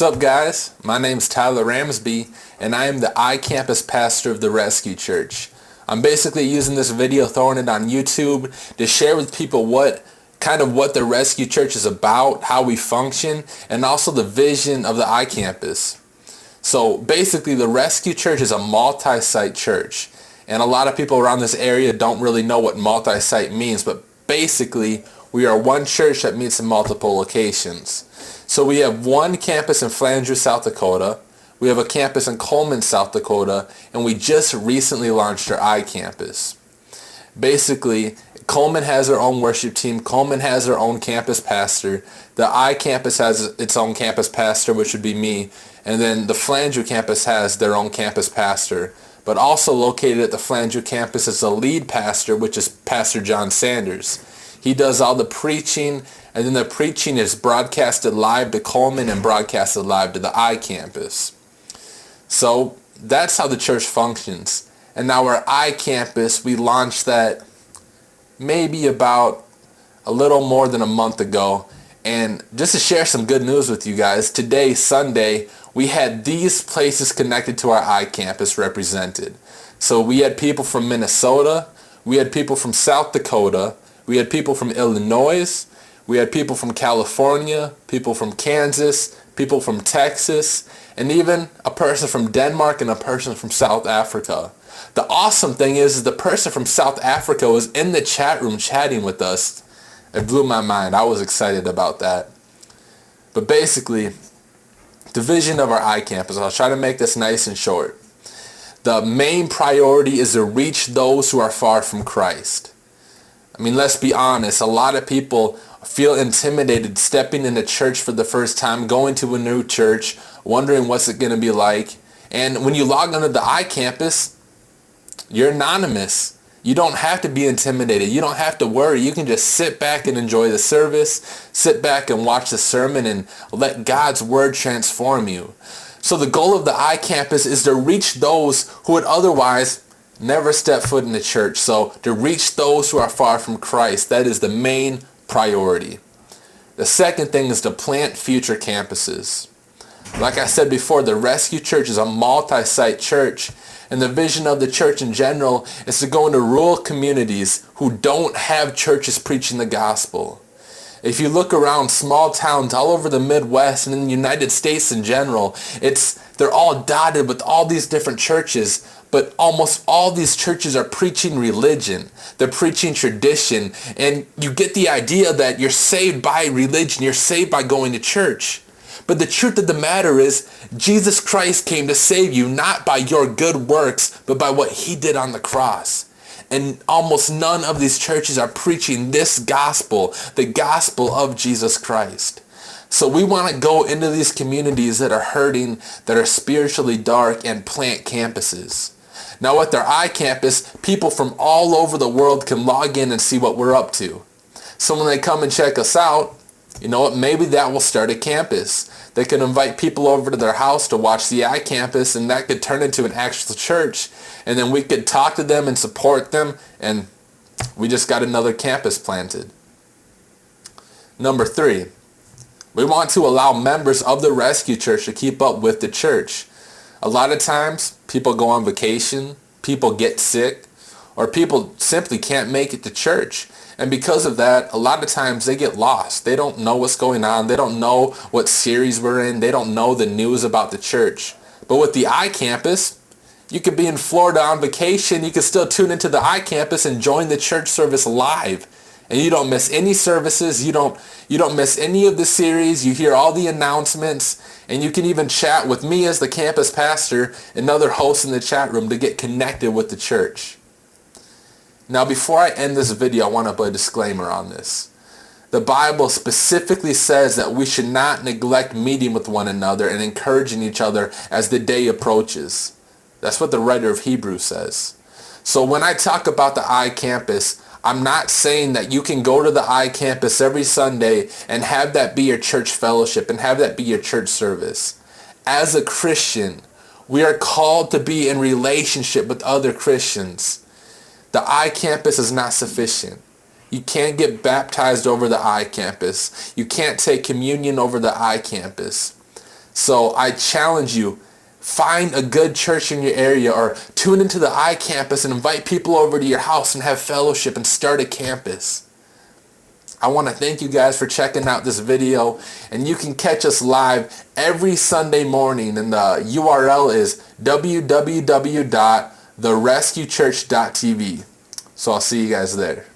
What's up, guys? My name's Tyler Ramsbey, and I am the iCampus pastor of the Rescue Church. I'm basically using this video, throwing it on YouTube to share with people what the Rescue Church is about, how we function, and also the vision of the iCampus. So basically, the Rescue Church is a multi-site church, and a lot of people around this area don't really know what multi-site means, but basically, we are one church that meets in multiple locations. So we have one campus in Flandreau, South Dakota. We have a campus in Coleman, South Dakota, and we just recently launched our iCampus. Basically, Coleman has their own worship team. Coleman has their own campus pastor. The iCampus has its own campus pastor, which would be me. And then the Flandreau campus has their own campus pastor. But also located at the Flandreau campus is the lead pastor, which is Pastor John Sanders. He does all the preaching, and then the preaching is broadcasted live to Coleman and broadcasted live to the iCampus. So that's how the church functions. And now our iCampus, we launched that maybe about a little more than a month ago. And just to share some good news with you guys, today, Sunday, we had these places connected to our iCampus represented. So we had people from Minnesota, we had people from South Dakota, we had people from Illinois, we had people from California, people from Kansas, people from Texas, and even a person from Denmark and a person from South Africa. The awesome thing is the person from South Africa was in the chat room chatting with us. It blew my mind. I was excited about that. But basically, the vision of our iCampus, I'll try to make this nice and short. The main priority is to reach those who are far from Christ. I mean, let's be honest, a lot of people feel intimidated stepping into church for the first time, going to a new church, wondering what's it going to be like. And when you log onto the iCampus, you're anonymous. You don't have to be intimidated. You don't have to worry. You can just sit back and enjoy the service, sit back and watch the sermon, and let God's word transform you. So the goal of the iCampus is to reach those who would otherwise never step foot in the church. So to reach those who are far from Christ, that is the main priority. The second thing is to plant future campuses. Like I said before, the Rescue Church is a multi-site church, and the vision of the church in general is to go into rural communities who don't have churches preaching the gospel. If you look around small towns all over the Midwest and in the United States in general, they're all dotted with all these different churches, but almost all these churches are preaching religion. They're preaching tradition, and you get the idea that you're saved by religion, you're saved by going to church. But the truth of the matter is, Jesus Christ came to save you, not by your good works, but by what he did on the cross. And almost none of these churches are preaching this gospel, the gospel of Jesus Christ. So we want to go into these communities that are hurting, that are spiritually dark, and plant campuses. Now at their iCampus, people from all over the world can log in and see what we're up to. So when they come and check us out, you know what, maybe that will start a campus. They can invite people over to their house to watch the iCampus, and that could turn into an actual church. And then we could talk to them and support them, and we just got another campus planted. Number 3, we want to allow members of the Rescue Church to keep up with the church. A lot of times, people go on vacation, people get sick, or people simply can't make it to church. And because of that, a lot of times they get lost. They don't know what's going on. They don't know what series we're in. They don't know the news about the church. But with the iCampus, you could be in Florida on vacation. You could still tune into the iCampus and join the church service live. And you don't miss any services. You don't miss any of the series. You hear all the announcements. And you can even chat with me as the campus pastor and other hosts in the chat room to get connected with the church. Now, before I end this video, I want to put a disclaimer on this. The Bible specifically says that we should not neglect meeting with one another and encouraging each other as the day approaches. That's what the writer of Hebrews says. So when I talk about the iCampus, I'm not saying that you can go to the iCampus every Sunday and have that be your church fellowship and have that be your church service. As a Christian, we are called to be in relationship with other Christians. The iCampus is not sufficient. You can't get baptized over the iCampus. You can't take communion over the iCampus. So I challenge you, find a good church in your area, or tune into the iCampus and invite people over to your house and have fellowship and start a campus. I want to thank you guys for checking out this video, and you can catch us live every Sunday morning, and the URL is www.therescuechurch.tv. So I'll see you guys there.